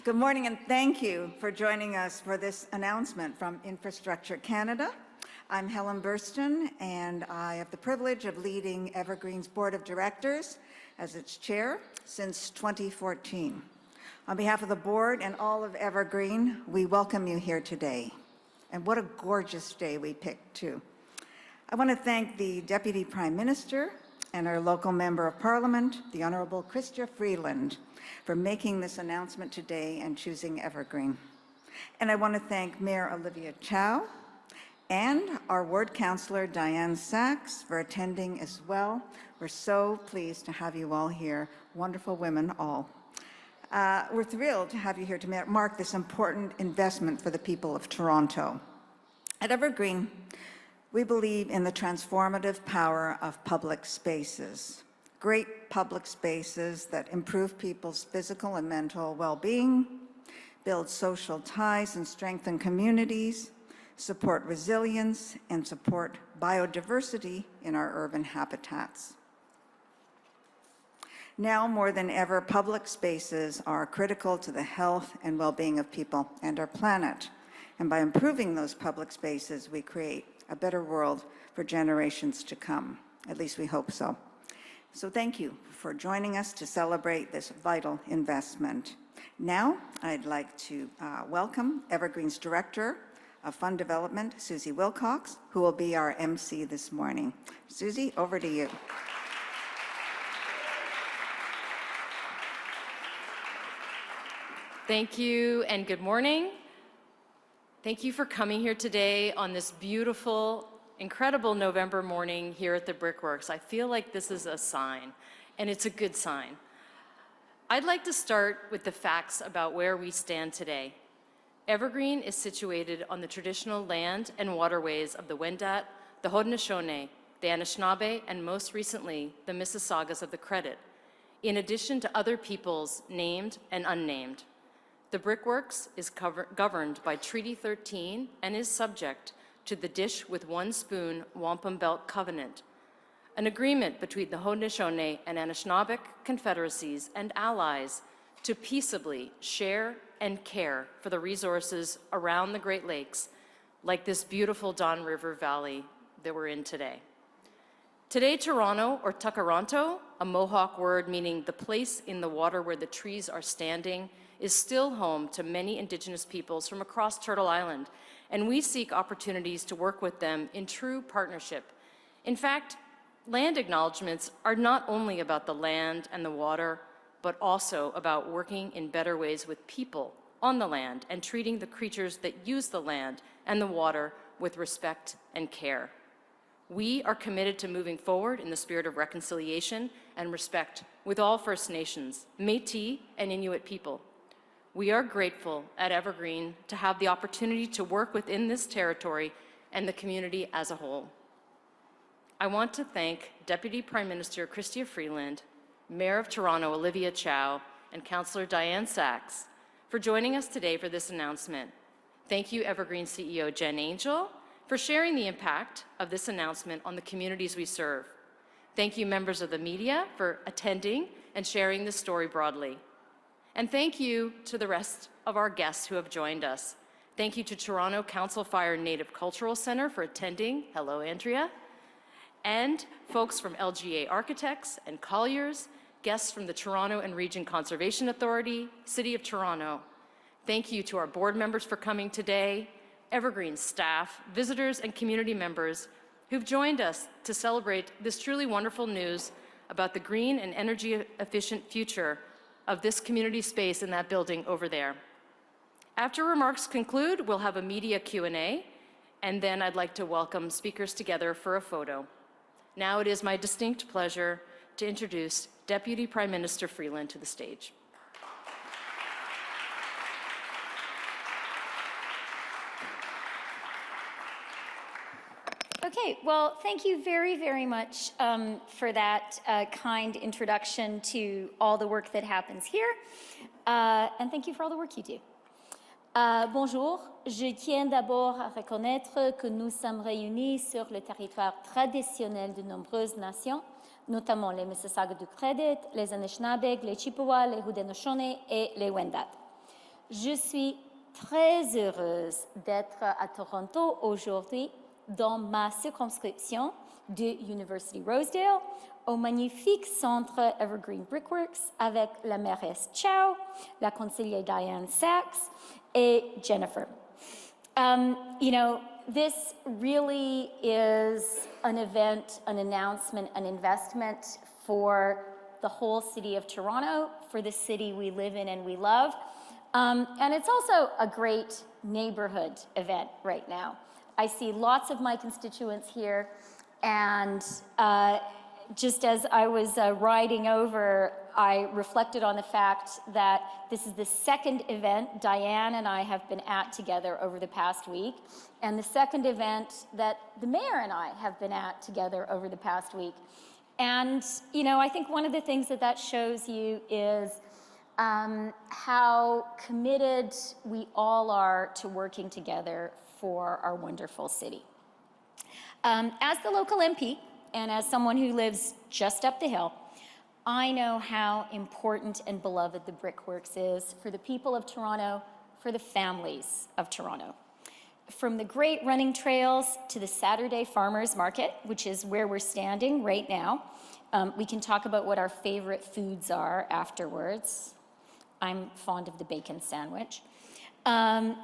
Good morning, and thank you for joining us for this announcement from Infrastructure Canada. I'm Helen Burstyn, and I have the privilege of leading Evergreen's Board of Directors as its chair since 2014. On behalf of the board and all of Evergreen, we welcome you here today. And what a gorgeous day we picked, too. I want to thank the Deputy Prime Minister and our local Member of Parliament, the Honourable Chrystia Freeland, for making this announcement today and choosing Evergreen. And I want to thank Mayor Oliva Chow and our Ward Councillor Dianne Saxe for attending as well. We're so pleased to have you all here, wonderful women all. We're thrilled to have you here to mark this important investment for the people of Toronto. At Evergreen, we believe in the transformative power of public spaces. Great public spaces that improve people's physical and mental well-being, build social ties and strengthen communities, support resilience, and support biodiversity in our urban habitats. Now more than ever, public spaces are critical to the health and well-being of people and our planet. And by improving those public spaces, we create a better world for generations to come. At least we hope so. So thank you for joining us to celebrate this vital investment. Now, I'd like to welcome Evergreen's Director of Fund Development, Suzy Wilcox, who will be our MC this morning. Suzy, over to you. Thank you and good morning. Thank you for coming here today on this beautiful, incredible November morning here at the Brickworks. I feel like this is a sign, and it's a good sign. I'd like to start with the facts about where we stand today. Evergreen is situated on the traditional land and waterways of the Wendat, the Haudenosaunee, the Anishinaabe, and most recently, the Mississaugas of the Credit, in addition to other peoples named and unnamed. The Brickworks is governed by Treaty 13 and is subject to the Dish with One Spoon Wampum Belt Covenant, an agreement between the Haudenosaunee and Anishinaabe confederacies and allies to peaceably share and care for the resources around the Great Lakes, like this beautiful Don River Valley that we're in today. Today, Toronto, or Takaranto, a Mohawk word meaning the place in the water where the trees are standing, is still home to many Indigenous peoples from across Turtle Island, and we seek opportunities to work with them in true partnership. In fact, land acknowledgements are not only about the land and the water, but also about working in better ways with people on the land and treating the creatures that use the land and the water with respect and care. We are committed to moving forward in the spirit of reconciliation and respect with all First Nations, Métis, and Inuit people. We are grateful at Evergreen to have the opportunity to work within this territory and the community as a whole. I want to thank Deputy Prime Minister Chrystia Freeland, Mayor of Toronto Oliva Chow, and Councillor Dianne Saxe for joining us today for this announcement. Thank you, Evergreen CEO Jen Angel, for sharing the impact of this announcement on the communities we serve. Thank you, members of the media, for attending and sharing this story broadly. And thank you to the rest of our guests who have joined us. Thank you to Toronto Council Fire Native Cultural Centre for attending. Hello, Andrea. And folks from LGA Architects and Colliers, guests from the Toronto and Region Conservation Authority, City of Toronto. Thank you to our board members for coming today, Evergreen staff, visitors, and community members who've joined us to celebrate this truly wonderful news about the green and energy-efficient future of this community space in that building over there. After remarks conclude, we'll have a media Q&A, and then I'd like to welcome speakers together for a photo. Now it is my distinct pleasure to introduce Deputy Prime Minister Freeland to the stage. Okay, well, thank you very, very much for that kind introduction to all the work that happens here, and thank you for all the work you do. Bonjour, je tiens d'abord à reconnaître que nous sommes réunis sur le territoire traditionnel de nombreuses nations, notamment les Mississaugas du Credit, les Anishinaabe, les Chippewas, les Haudenosaunee et les Wendat. Je suis très heureuse d'être à Toronto aujourd'hui dans ma circonscription de University Rosedale, au magnifique centre Evergreen Brick Works avec la mairesse Chow, la conseillère Dianne Saxe et Jennifer. You know, this really is an event, an announcement, an investment for the whole city of Toronto, for the city we live in and we love. And it's also a great neighborhood event right now. I see lots of my constituents here, and just as I was riding over, I reflected on the fact that this is the second event Dianne and I have been at together over the past week, and the second event that the mayor and I have been at together over the past week. And, you know, I think one of the things that shows you is how committed we all are to working together for our wonderful city. As the local MP, and as someone who lives just up the hill, I know how important and beloved the Brickworks is for the people of Toronto, for the families of Toronto. From the great running trails to the Saturday Farmers Market, which is where we're standing right now. We can talk about what our favorite foods are afterwards. I'm fond of the bacon sandwich.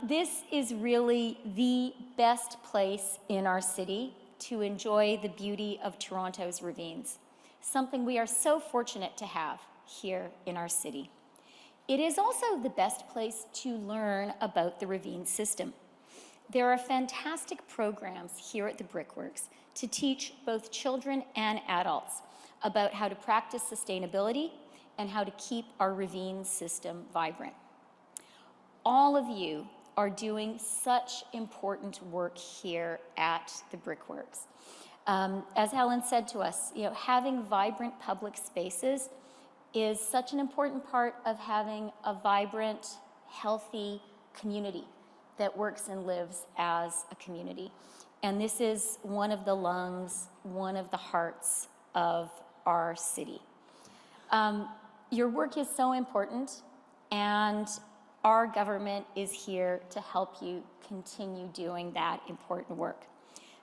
This is really the best place in our city to enjoy the beauty of Toronto's ravines, something we are so fortunate to have here in our city. It is also the best place to learn about the ravine system. There are fantastic programs here at the Brickworks to teach both children and adults about how to practice sustainability and how to keep our ravine system vibrant. All of you are doing such important work here at the Brickworks. As Helen said to us, you know, having vibrant public spaces is such an important part of having a vibrant, healthy community that works and lives as a community. And this is one of the lungs, one of the hearts of our city. Your work is so important, and our government is here to help you continue doing that important work.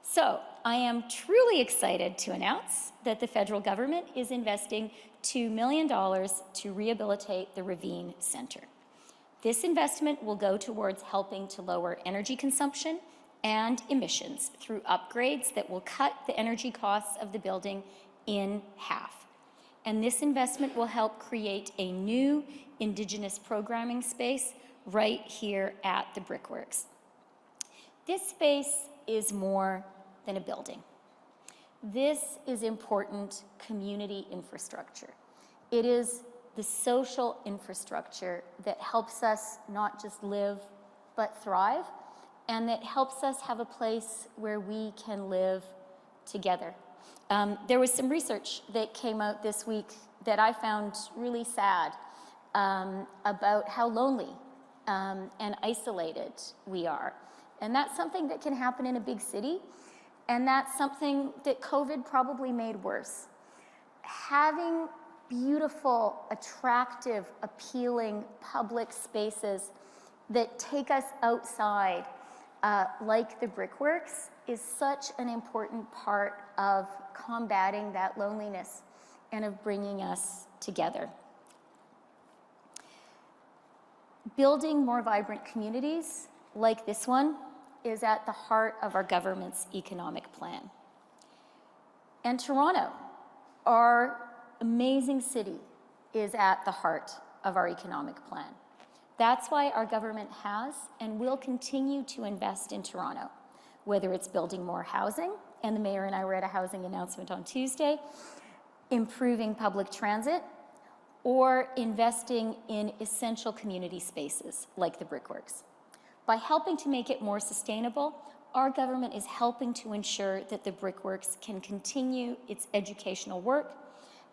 So I am truly excited to announce that the federal government is investing $2 million to rehabilitate the Ravine Center. This investment will go towards helping to lower energy consumption and emissions through upgrades that will cut the energy costs of the building in half. And this investment will help create a new Indigenous programming space right here at the Brickworks. This space is more than a building. This is important community infrastructure. It is the social infrastructure that helps us not just live, but thrive, and that helps us have a place where we can live together. There was some research that came out this week that I found really sad about how lonely and isolated we are. And that's something that can happen in a big city, and that's something that COVID probably made worse. Having beautiful, attractive, appealing public spaces that take us outside, like the Brickworks, is such an important part of combating that loneliness and of bringing us together. Building more vibrant communities like this one is at the heart of our government's economic plan. And Toronto, our amazing city, is at the heart of our economic plan. That's why our government has and will continue to invest in Toronto, whether it's building more housing, and the mayor and I were at a housing announcement on Tuesday, improving public transit, or investing in essential community spaces like the Brickworks. By helping to make it more sustainable, our government is helping to ensure that the Brickworks can continue its educational work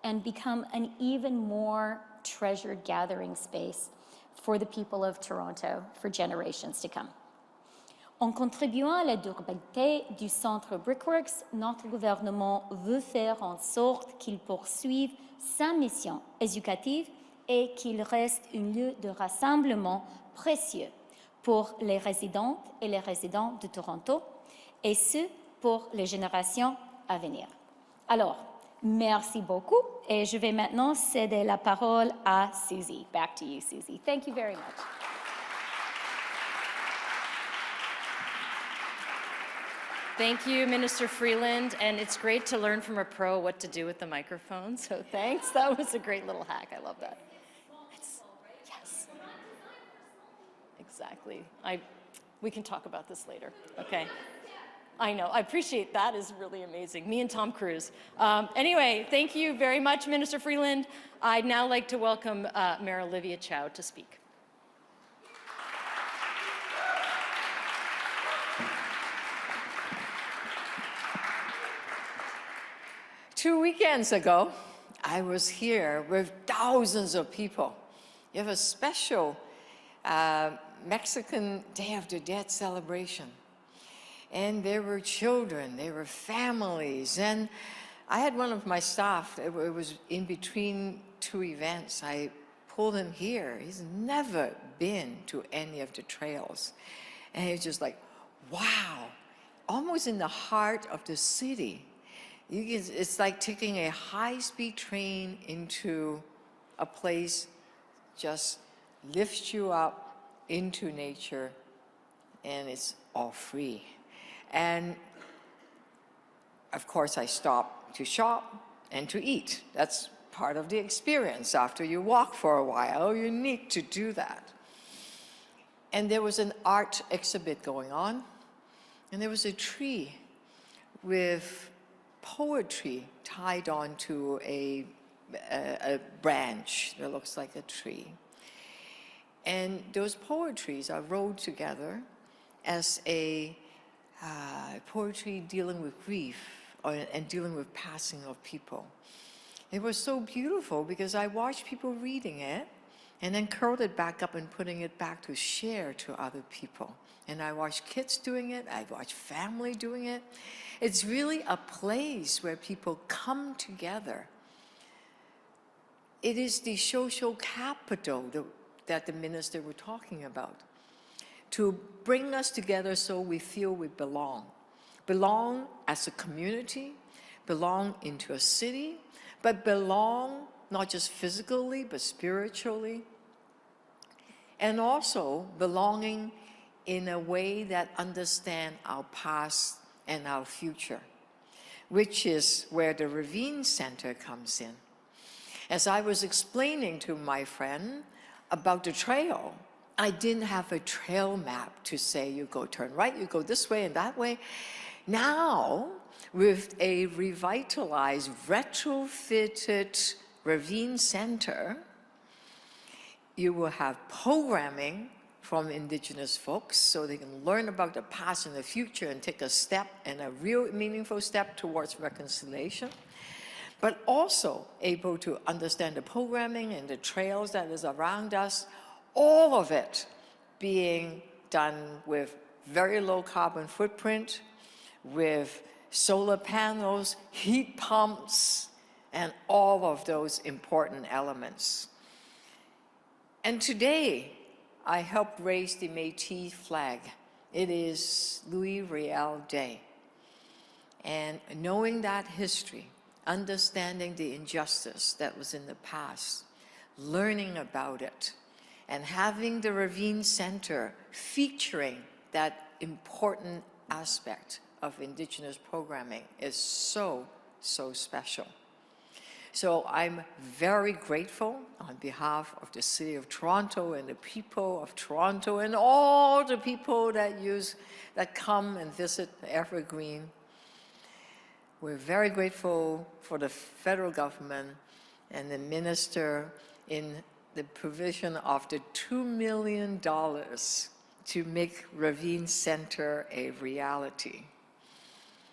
and become an even more treasured gathering space for the people of Toronto for generations to come. En contribuant à la durabilité du Centre Brickworks, notre gouvernement veut faire en sorte qu'il poursuive sa mission éducative et qu'il reste un lieu de rassemblement précieux pour les résidentes et les résidents de Toronto, et ce, pour les générations à venir. Alors, merci beaucoup, et je vais maintenant céder la parole à Suzy. Back to you, Suzy. Thank you very much. Thank you, Minister Freeland, and it's great to learn from a pro what to do with the microphone, so thanks. That was a great little hack. I love that. Yes. Exactly. We can talk about this later. Okay. I know. I appreciate that. Is really amazing. Me and Tom Cruise. Anyway, thank you very much, Minister Freeland. I'd now like to welcome Mayor Oliva Chow to speak. Two weekends ago, I was here with thousands of people. You have a special Mexican Day of the Dead celebration. And there were children, there were families, and I had one of my staff, it was in between two events. I pulled him here. He's never been to any of the trails. And he's just like, wow, almost in the heart of the city. It's like taking a high-speed train into a place, just lifts you up into nature, and it's all free. And of course, I stopped to shop and to eat. That's part of the experience. After you walk for a while, you need to do that. And there was an art exhibit going on, and there was a tree with poetry tied onto a branch that looks like a tree. And those poetries are rolled together as a poetry dealing with grief and dealing with passing of people. It was so beautiful because I watched people reading it and then curled it back up and putting it back to share to other people. And I watched kids doing it, I watched family doing it. It's really a place where people come together. It is the social capital that the minister was talking about, to bring us together so we feel we belong. Belong as a community, belong into a city, but belong not just physically, but spiritually, and also belonging in a way that understands our past and our future, which is where the Ravine Center comes in. As I was explaining to my friend about the trail, I didn't have a trail map to say you go turn right, you go this way and that way. Now, with a revitalized, retrofitted Ravine Center, you will have programming from Indigenous folks so they can learn about the past and the future and take a step, and a real meaningful step towards reconciliation, but also able to understand the programming and the trails that is around us, all of it being done with very low carbon footprint, with solar panels, heat pumps, and all of those important elements. And today, I helped raise the Métis flag. It is Louis Riel Day. And knowing that history, understanding the injustice that was in the past, learning about it, and having the Ravine Center featuring that important aspect of Indigenous programming is so, so special. So I'm very grateful on behalf of the City of Toronto and the people of Toronto and all the people that come and visit Evergreen. We're very grateful for the federal government and the minister in the provision of the $2 million to make Ravine Center a reality.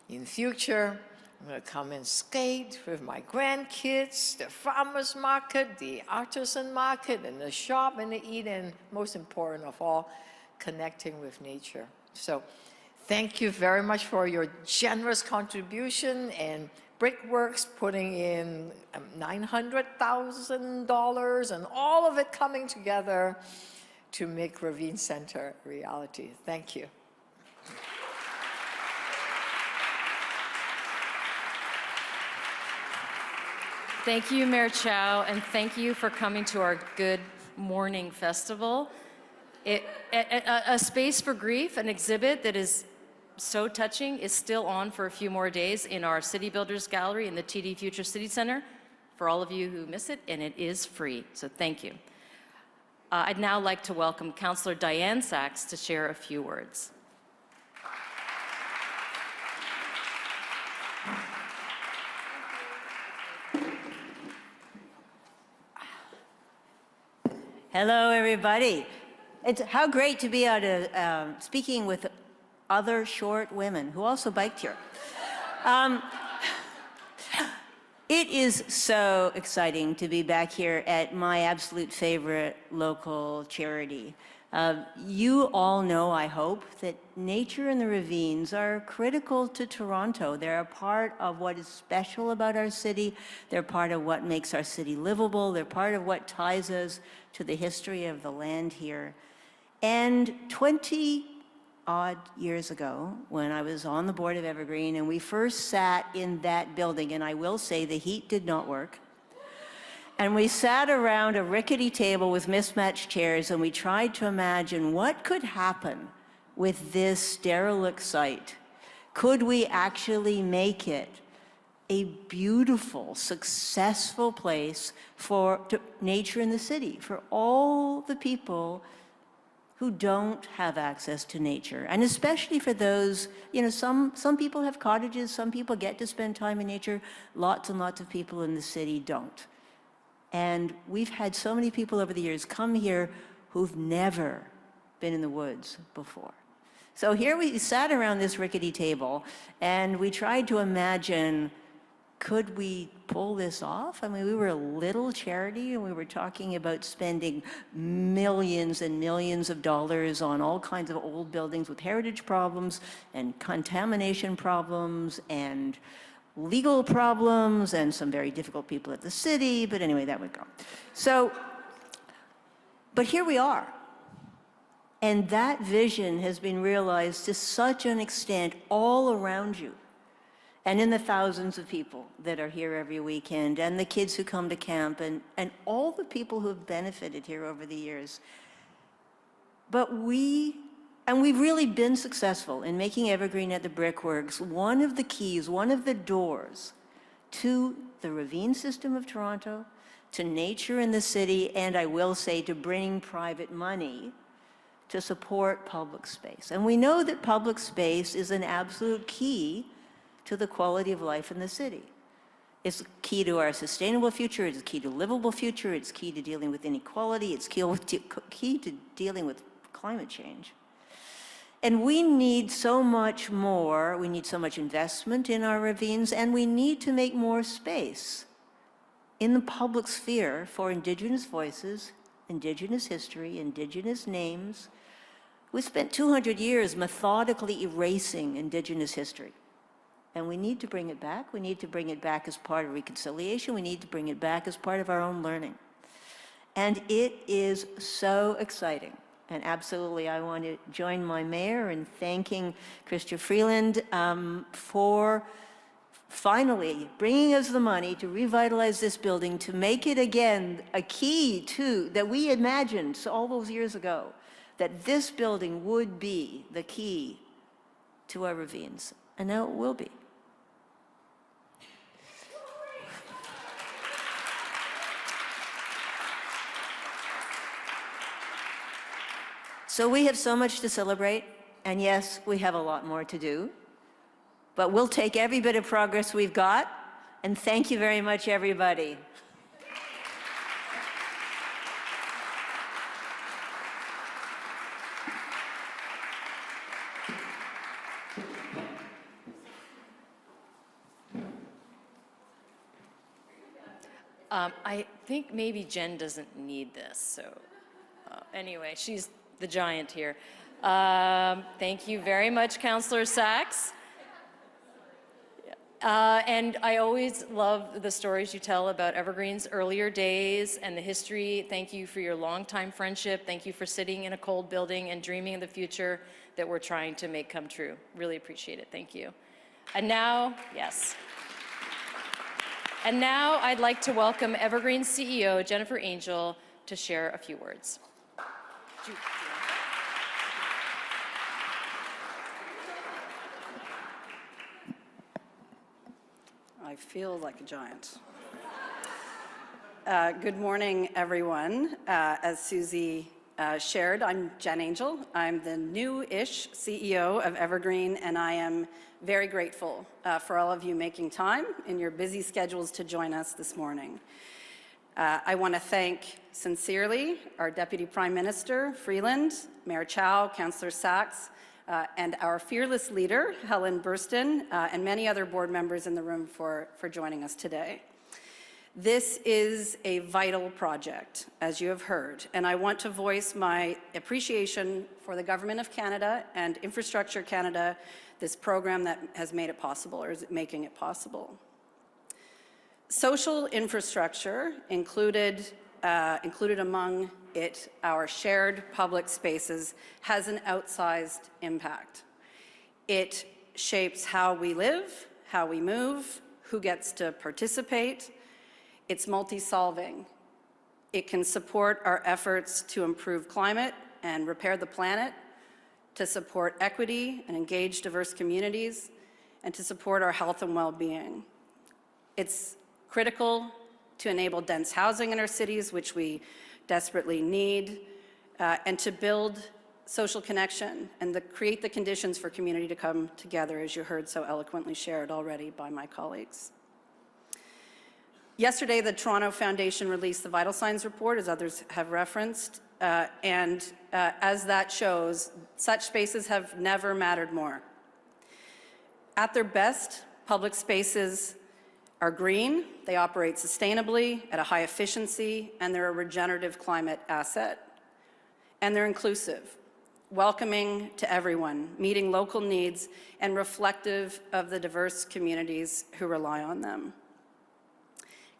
In future, I'm going to come and skate with my grandkids, the farmer's market, the artisan market, and the shop and the eat, and most important of all, connecting with nature. So thank you very much for your generous contribution, and Brick Works putting in $900,000 and all of it coming together to make Ravine Center a reality. Thank you. Thank you, Mayor Chow, and thank you for coming to our Good Morning Festival. A Space for Grief, an exhibit that is so touching, is still on for a few more days in our City Builders Gallery in the TD Future City Center for all of you who miss it, and it is free, so thank you. I'd now like to welcome Councillor Dianne Saxe to share a few words. Hello, everybody. It's how great to be out speaking with other short women who also biked here. It is so exciting to be back here at my absolute favorite local charity. You all know, I hope, that nature and the ravines are critical to Toronto. They're a part of what is special about our city. They're part of what makes our city livable. They're part of what ties us to the history of the land here. And 20-odd years ago, when I was on the board of Evergreen and we first sat in that building, and I will say the heat did not work, and we sat around a rickety table with mismatched chairs and we tried to imagine what could happen with this derelict site. Could we actually make it a beautiful, successful place for nature in the city, for all the people who don't have access to nature, and especially for those, you know, some people have cottages, some people get to spend time in nature, lots and lots of people in the city don't. And we've had so many people over the years come here who've never been in the woods before. So here we sat around this rickety table and we tried to imagine, could we pull this off? I mean, we were a little charity and we were talking about spending millions and millions of dollars on all kinds of old buildings with heritage problems and contamination problems and legal problems and some very difficult people at the city, but anyway, that would go. So, but here we are. And that vision has been realized to such an extent all around you, and in the thousands of people that are here every weekend, and the kids who come to camp, and all the people who have benefited here over the years. But we've really been successful in making Evergreen at the Brick Works one of the keys, one of the doors to the ravine system of Toronto, to nature in the city, and I will say to bringing private money to support public space. And we know that public space is an absolute key to the quality of life in the city. It's key to our sustainable future, it's key to livable future, it's key to dealing with inequality, it's key to dealing with climate change. And we need so much more, we need so much investment in our ravines, and we need to make more space in the public sphere for Indigenous voices, Indigenous history, Indigenous names. We spent 200 years methodically erasing Indigenous history. And we need to bring it back. We need to bring it back as part of reconciliation. We need to bring it back as part of our own learning. And it is so exciting. And absolutely, I want to join my mayor in thanking Chrystia Freeland for finally bringing us the money to revitalize this building, to make it again a key to, that we imagined all those years ago, that this building would be the key to our ravines. And now it will be. So we have so much to celebrate, and yes, we have a lot more to do, but we'll take every bit of progress we've got, and thank you very much, everybody. I think maybe Jen doesn't need this, so anyway, she's the giant here. Thank you very much, Councillor Saxe. And I always love the stories you tell about Evergreen's earlier days and the history. Thank you for your longtime friendship. Thank you for sitting in a cold building and dreaming of the future that we're trying to make come true. Really appreciate it. Thank you. And now, yes. And now I'd like to welcome Evergreen's CEO, Jennifer Angel, to share a few words. I feel like a giant. Good morning, everyone. As Suzy shared, I'm Jen Angel. I'm the new-ish CEO of Evergreen, and I am very grateful for all of you making time in your busy schedules to join us this morning. I want to thank sincerely our Deputy Prime Minister, Freeland, Mayor Chow, Councillor Saxe, and our fearless leader, Helen Burstyn, and many other board members in the room for joining us today. This is a vital project, as you have heard, and I want to voice my appreciation for the Government of Canada and Infrastructure Canada, this program that has made it possible, or is making it possible. Social infrastructure included among it our shared public spaces has an outsized impact. It shapes how we live, how we move, who gets to participate. It's multi-solving. It can support our efforts to improve climate and repair the planet, to support equity and engage diverse communities, and to support our health and well-being. It's critical to enable dense housing in our cities, which we desperately need, and to build social connection and create the conditions for community to come together, as you heard so eloquently shared already by my colleagues. Yesterday, the Toronto Foundation released the Vital Signs report, as others have referenced, and as that shows, such spaces have never mattered more. At their best, public spaces are green, they operate sustainably at a high efficiency, and they're a regenerative climate asset. And they're inclusive, welcoming to everyone, meeting local needs, and reflective of the diverse communities who rely on them.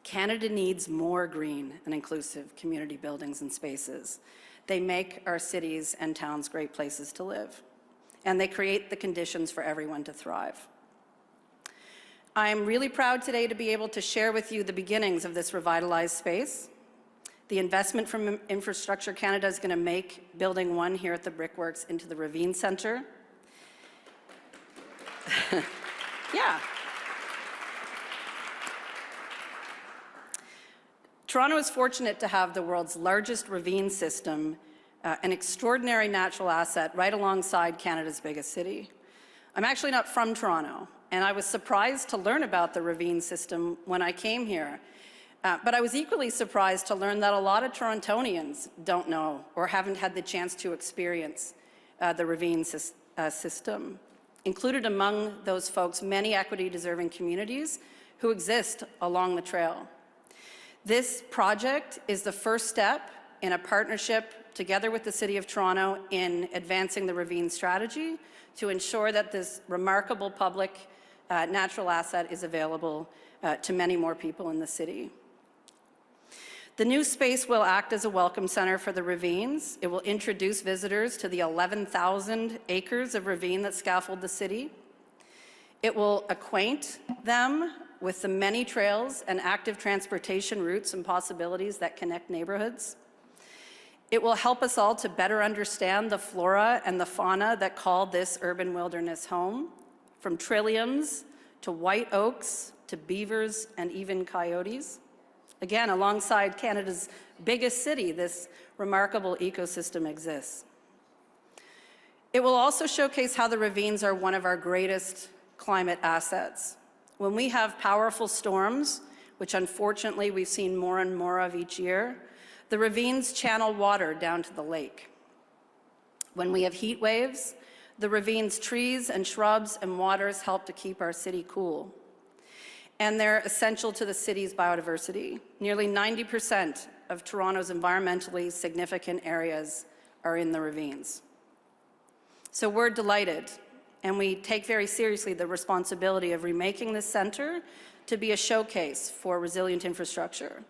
Canada needs more green and inclusive community buildings and spaces. They make our cities and towns great places to live, and they create the conditions for everyone to thrive. I'm really proud today to be able to share with you the beginnings of this revitalized space. The investment from Infrastructure Canada is going to make Building 1 here at the Brick Works into the Ravine Centre. Yeah. Toronto is fortunate to have the world's largest ravine system, an extraordinary natural asset right alongside Canada's biggest city. I'm actually not from Toronto, and I was surprised to learn about the ravine system when I came here. But I was equally surprised to learn that a lot of Torontonians don't know or haven't had the chance to experience the ravine system. Included among those folks, many equity-deserving communities who exist along the trail. This project is the first step in a partnership together with the City of Toronto in advancing the ravine strategy to ensure that this remarkable public natural asset is available to many more people in the city. The new space will act as a welcome center for the ravines. It will introduce visitors to the 11,000 acres of ravine that scaffold the city. It will acquaint them with the many trails and active transportation routes and possibilities that connect neighborhoods. It will help us all to better understand the flora and the fauna that call this urban wilderness home, from trilliums to white oaks to beavers and even coyotes. Again, alongside Canada's biggest city, this remarkable ecosystem exists. It will also showcase how the ravines are one of our greatest climate assets. When we have powerful storms, which unfortunately we've seen more and more of each year, the ravines channel water down to the lake. When we have heat waves, the ravines' trees and shrubs and waters help to keep our city cool. And they're essential to the city's biodiversity. Nearly 90% of Toronto's environmentally significant areas are in the ravines. So we're delighted and we take very seriously the responsibility of remaking this centre to be a showcase for resilient infrastructure.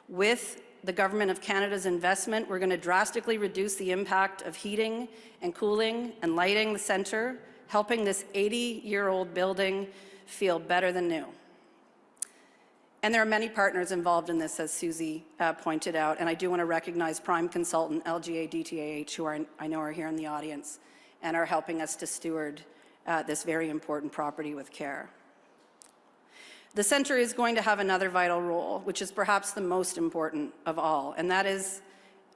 With the Government of Canada's investment, we're going to drastically reduce the impact of heating and cooling and lighting the centre, helping this 80-year-old building feel better than new. And there are many partners involved in this, as Suzy pointed out, and I do want to recognize prime consultant LGA DTAH, who I know are here in the audience, and are helping us to steward this very important property with care. The centre is going to have another vital role, which is perhaps the most important of all, and that is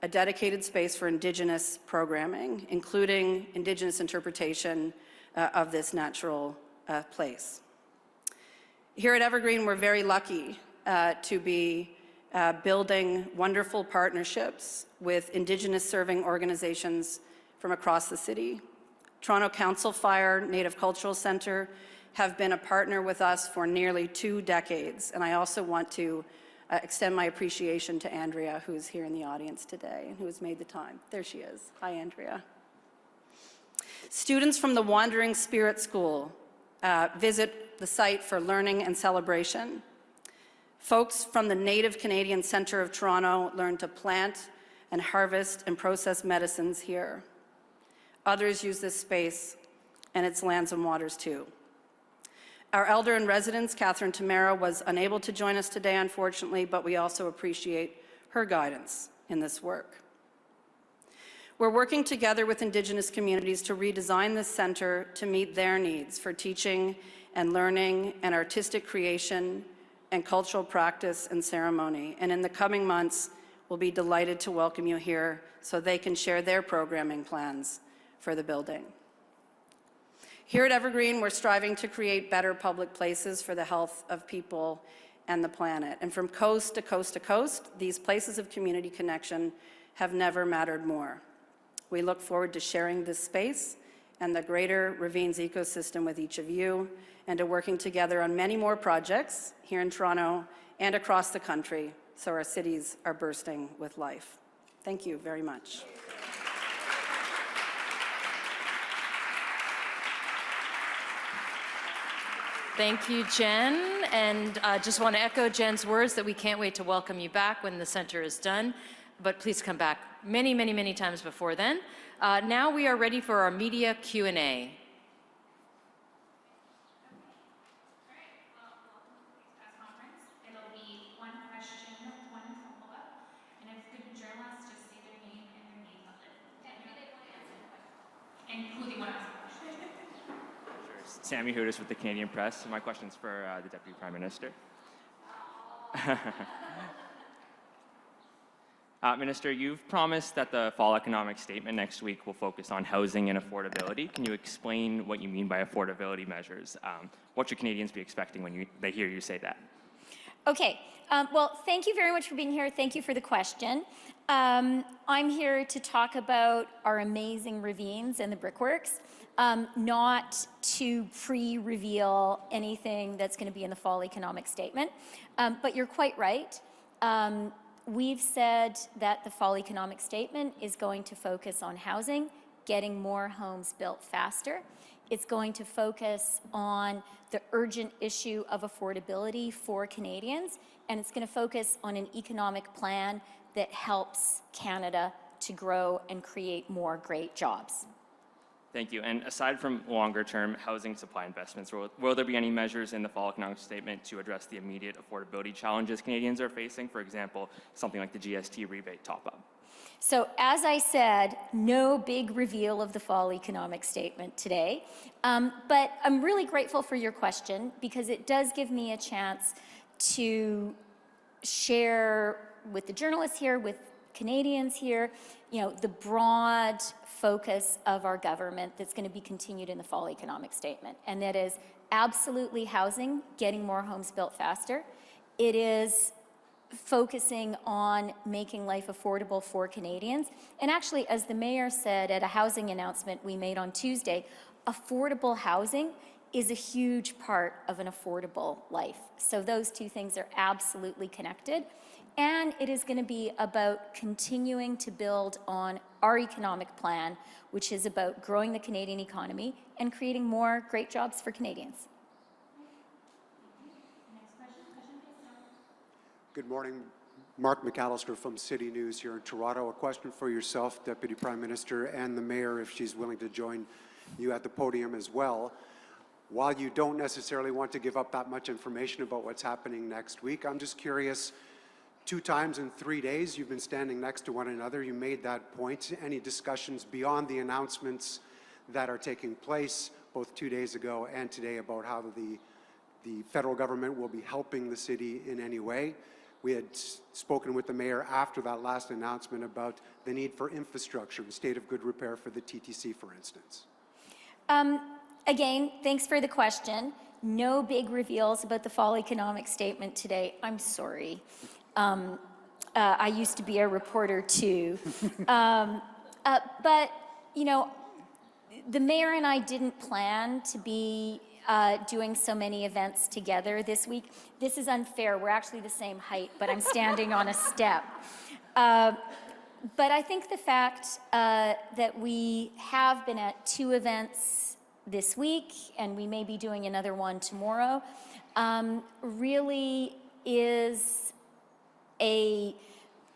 a dedicated space for Indigenous programming, including Indigenous interpretation of this natural place. Here at Evergreen, we're very lucky to be building wonderful partnerships with Indigenous serving organizations from across the city. Toronto Council Fire Native Cultural Centre have been a partner with us for nearly 2 decades, and I also want to extend my appreciation to Andrea, who is here in the audience today and who has made the time. There she is. Hi, Andrea. Students from the Wandering Spirit School visit the site for learning and celebration. Folks from the Native Canadian Centre of Toronto learn to plant and harvest and process medicines here. Others use this space and its lands and waters too. Our elder in residence, Catherine Tamara, was unable to join us today, unfortunately, but we also appreciate her guidance in this work. We're working together with Indigenous communities to redesign this centre to meet their needs for teaching and learning and artistic creation and cultural practice and ceremony. And in the coming months, we'll be delighted to welcome you here so they can share their programming plans for the building. Here at Evergreen, we're striving to create better public places for the health of people and the planet. And from coast to coast to coast, these places of community connection have never mattered more. We look forward to sharing this space and the greater Ravines ecosystem with each of you, and to working together on many more projects here in Toronto and across the country, so our cities are bursting with life. Thank you very much. Thank you, Jen. And just want to echo Jen's words that we can't wait to welcome you back when the center is done. But please come back many, many, many times before then. Now we are ready for our media Q&A. Sammy Hudis with the Canadian Press. My question's for the Deputy Prime Minister. Minister, you've promised that the fall economic statement next week will focus on housing and affordability. Can you explain what you mean by affordability measures? What should Canadians be expecting when they hear you say that? Okay, well, thank you very much for being here. Thank you for the question. I'm here to talk about our amazing ravines and the brickworks, not to pre-reveal anything that's going to be in the fall economic statement. But you're quite right. We've said that the fall economic statement is going to focus on housing, getting more homes built faster. It's going to focus on the urgent issue of affordability for Canadians, and it's going to focus on an economic plan that helps Canada to grow and create more great jobs. Thank you. And aside from longer-term housing supply investments, will there be any measures in the fall economic statement to address the immediate affordability challenges Canadians are facing? For example, something like the GST rebate top-up. So as I said, no big reveal of the fall economic statement today, but I'm really grateful for your question because it does give me a chance to share with the journalists here, with Canadians here, the broad focus of our government that's going to be continued in the fall economic statement. And that is absolutely housing, getting more homes built faster. It is focusing on making life affordable for Canadians. And actually, as the mayor said at a housing announcement we made on Tuesday, affordable housing is a huge part of an affordable life. So those two things are absolutely connected. And it is going to be about continuing to build on our economic plan, which is about growing the Canadian economy and creating more great jobs for Canadians. Good morning. Mark McAllister from City News here in Toronto. A question for yourself, Deputy Prime Minister, and the Mayor, if she's willing to join you at the podium as well. While you don't necessarily want to give up that much information about what's happening next week, I'm just curious, 2 times in 3 days you've been standing next to one another. You made that point. Any discussions beyond the announcements that are taking place both 2 days ago and today about how the federal government will be helping the city in any way? We had spoken with the mayor after that last announcement about the need for infrastructure, the state of good repair for the TTC, for instance. Again, thanks for the question. No big reveals about the fall economic statement today. I'm sorry. I used to be a reporter too. But, you know, the mayor and I didn't plan to be doing so many events together this week. This is unfair. We're actually the same height, but I'm standing on a step. But I think the fact that we have been at 2 events this week, and we may be doing another one tomorrow, really is a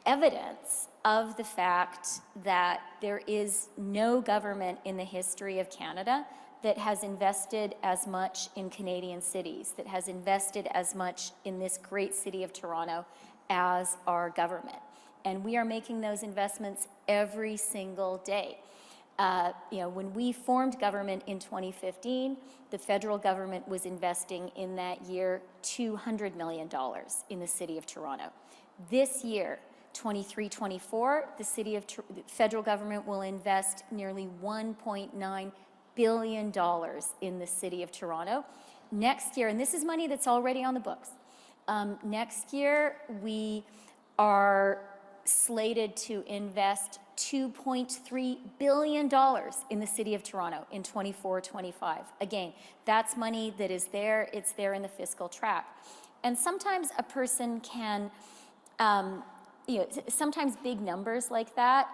evidence of the fact that there is no government in the history of Canada that has invested as much in Canadian cities, that has invested as much in this great city of Toronto as our government. And we are making those investments every single day. You know, when we formed government in 2015, the federal government was investing in that year $200 million in the city of Toronto. This year, 23-24, the federal government will invest nearly $1.9 billion in the city of Toronto. Next year, and this is money that's already on the books, next year we are slated to invest $2.3 billion in the city of Toronto in 24-25. Again, that's money that is there, it's there in the fiscal track. And sometimes a person can, you know, sometimes big numbers like that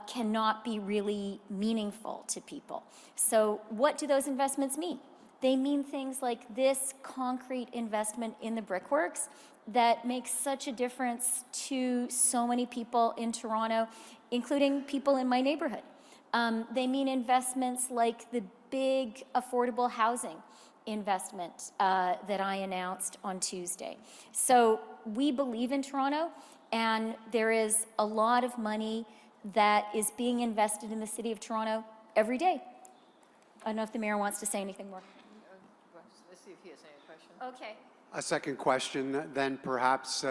cannot be really meaningful to people. So what do those investments mean? They mean things like this concrete investment in the brickworks that makes such a difference to so many people in Toronto, including people in my neighborhood. They mean investments like the big affordable housing investment that I announced on Tuesday. So we believe in Toronto, and there is a lot of money that is being invested in the city of Toronto every day. I don't know if the mayor wants to say anything more. Let's see if he has any question. Okay. A second question, then perhaps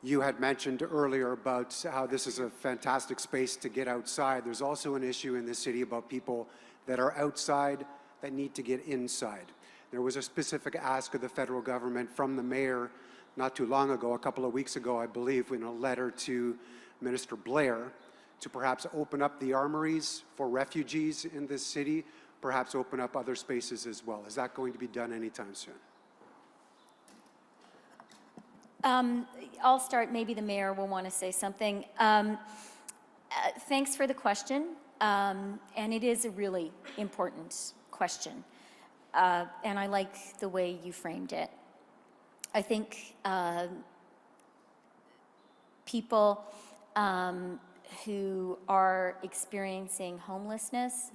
you had mentioned earlier about how this is a fantastic space to get outside. There's also an issue in this city about people that are outside that need to get inside. There was a specific ask of the federal government from the mayor not too long ago, a couple of weeks ago, I believe, in a letter to Minister Blair, to perhaps open up the armories for refugees in this city, perhaps open up other spaces as well. Is that going to be done anytime soon? I'll start. Maybe the mayor will want to say something. Thanks for the question, and it is a really important question, and I like the way you framed it. I think people who are experiencing homelessness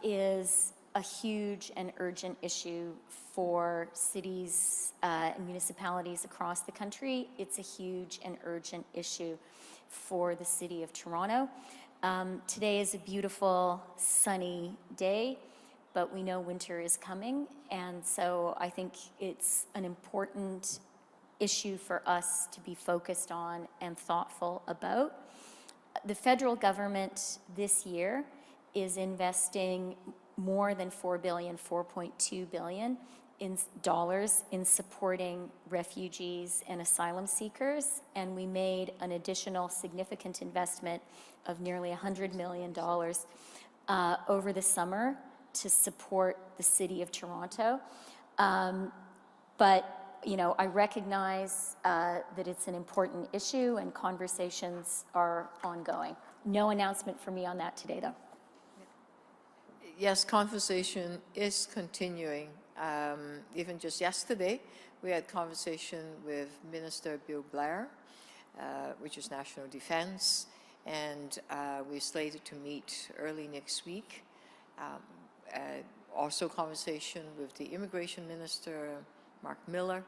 is a huge and urgent issue for cities and municipalities across the country. It's a huge and urgent issue for the city of Toronto. Today is a beautiful, sunny day, but we know winter is coming, and so I think it's an important issue for us to be focused on and thoughtful about. The federal government this year is investing more than $4 billion, $4.2 billion in dollars in supporting refugees and asylum seekers, and we made an additional significant investment of nearly $100 million over the summer to support the city of Toronto. But you know, I recognize that it's an important issue and conversations are ongoing. No announcement for me on that today, though. Yes, conversation is continuing. Even just yesterday, we had conversation with Minister Bill Blair, which is National Defense, and we're slated to meet early next week. Also conversation with the Immigration Minister, Mark Miller,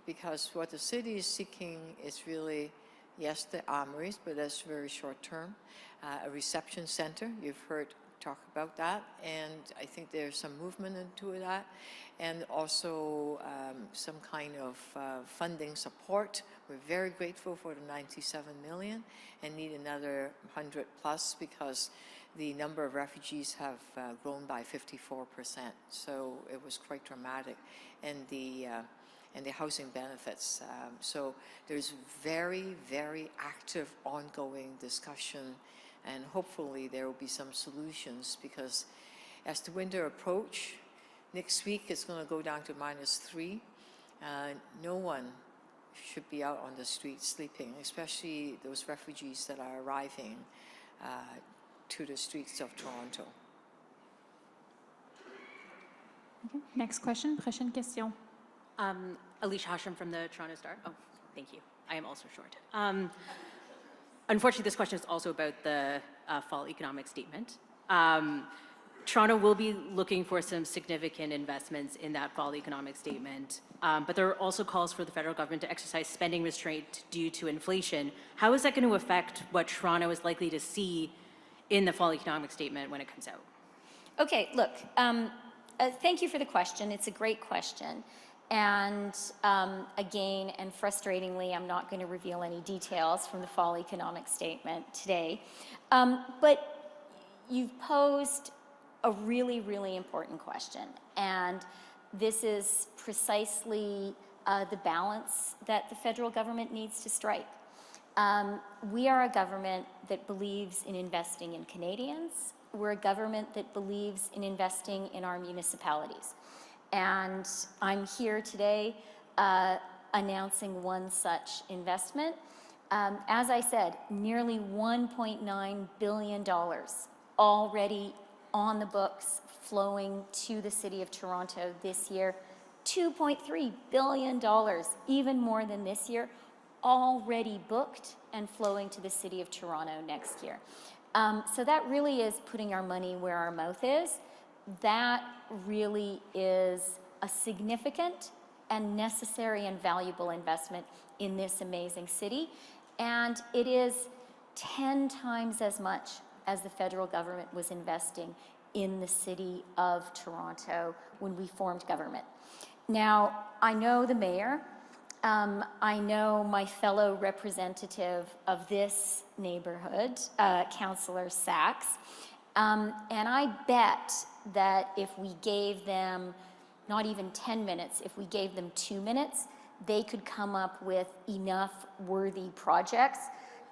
because what the city is seeking is really, yes, the armories, but that's very short term. A reception center, you've heard talk about that, and I think there's some movement into that, and also some kind of funding support. We're very grateful for the 97 million and need another 100 plus because the number of refugees have grown by 54%, so it was quite dramatic, and the housing benefits. So there's very, very active ongoing discussion, and hopefully there will be some solutions, because as the winter approach, next week it's going to go down to -3. No one should be out on the street sleeping, especially those refugees that are arriving to the streets of Toronto. Okay. Next question, prochaine question. Alicia Hashem from the Toronto Star. Oh, thank you. I am also short. Unfortunately, this question is also about the fall economic statement. Toronto will be looking for some significant investments in that fall economic statement, but there are also calls for the federal government to exercise spending restraint due to inflation. How is that going to affect what Toronto is likely to see in the fall economic statement when it comes out? Okay, look, thank you for the question. It's a great question. And again, and frustratingly, I'm not going to reveal any details from the fall economic statement today. But you've posed a really, really important question. And this is precisely the balance that the federal government needs to strike. We are a government that believes in investing in Canadians. We're a government that believes in investing in our municipalities. And I'm here today announcing one such investment. As I said, nearly $1.9 billion already on the books flowing to the City of Toronto this year. $2.3 billion, even more than this year, already booked and flowing to the City of Toronto next year. So that really is putting our money where our mouth is. That really is a significant and necessary and valuable investment in this amazing city. And it is 10 times as much as the federal government was investing in the City of Toronto when we formed government. Now, I know the mayor. I know my fellow representative of this neighborhood, Councillor Saxe, and I bet that if we gave them not even 10 minutes, if we gave them 2 minutes, they could come up with enough worthy projects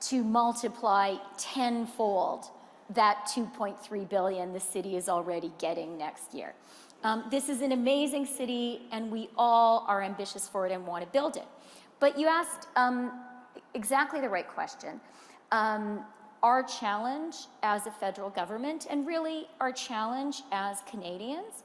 to multiply tenfold that $2.3 billion the city is already getting next year. This is an amazing city, and we all are ambitious for it and want to build it. But you asked exactly the right question. Our challenge as a federal government, and really our challenge as Canadians,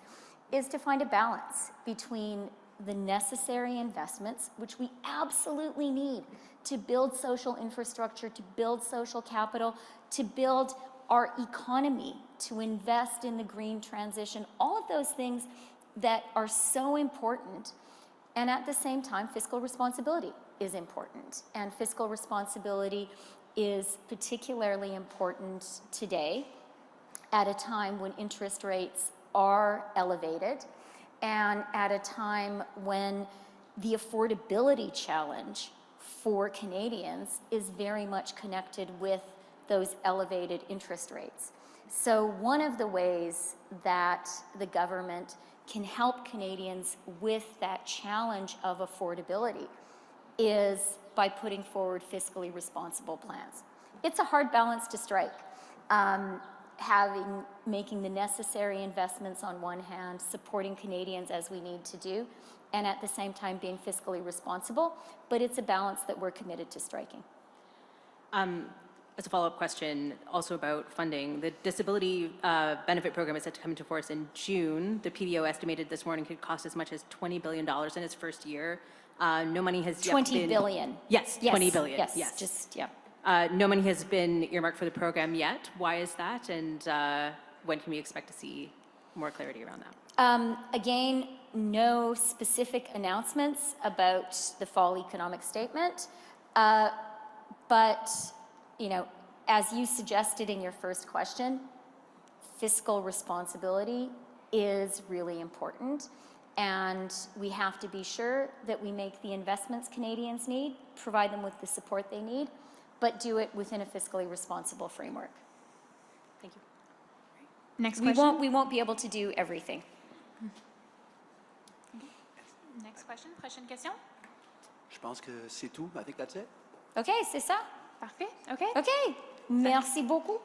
is to find a balance between the necessary investments, which we absolutely need to build social infrastructure, to build social capital, to build our economy, to invest in the green transition, all of those things that are so important. And at the same time, fiscal responsibility is important. And fiscal responsibility is particularly important today at a time when interest rates are elevated and at a time when the affordability challenge for Canadians is very much connected with those elevated interest rates. So one of the ways that the government can help Canadians with that challenge of affordability is by putting forward fiscally responsible plans. It's a hard balance to strike. Making the necessary investments on one hand, supporting Canadians as we need to do, and at the same time being fiscally responsible, but it's a balance that we're committed to striking. as a follow-up question, also about funding, the disability benefit program is set to come into force in June. The PBO estimated this morning could cost as much as $20 billion in its first year. No money has yet 20 been... billion. Yes, 20 billion. Yes, Yes. just, yeah. No money has been earmarked for the program yet. Why is that? And when can we expect to see more clarity around that? Again, no specific announcements about the fall economic statement. But, you know, as you suggested in your first question, fiscal responsibility is really important. And we have to be sure that we make the investments Canadians need, provide them with the support they need, but do it within a fiscally responsible framework. Thank you. Next question. We won't be able to do everything. Next question. Prochaine question. Je pense que c'est tout. I think that's it. OK, c'est ça? Parfait. OK. OK. Merci beaucoup.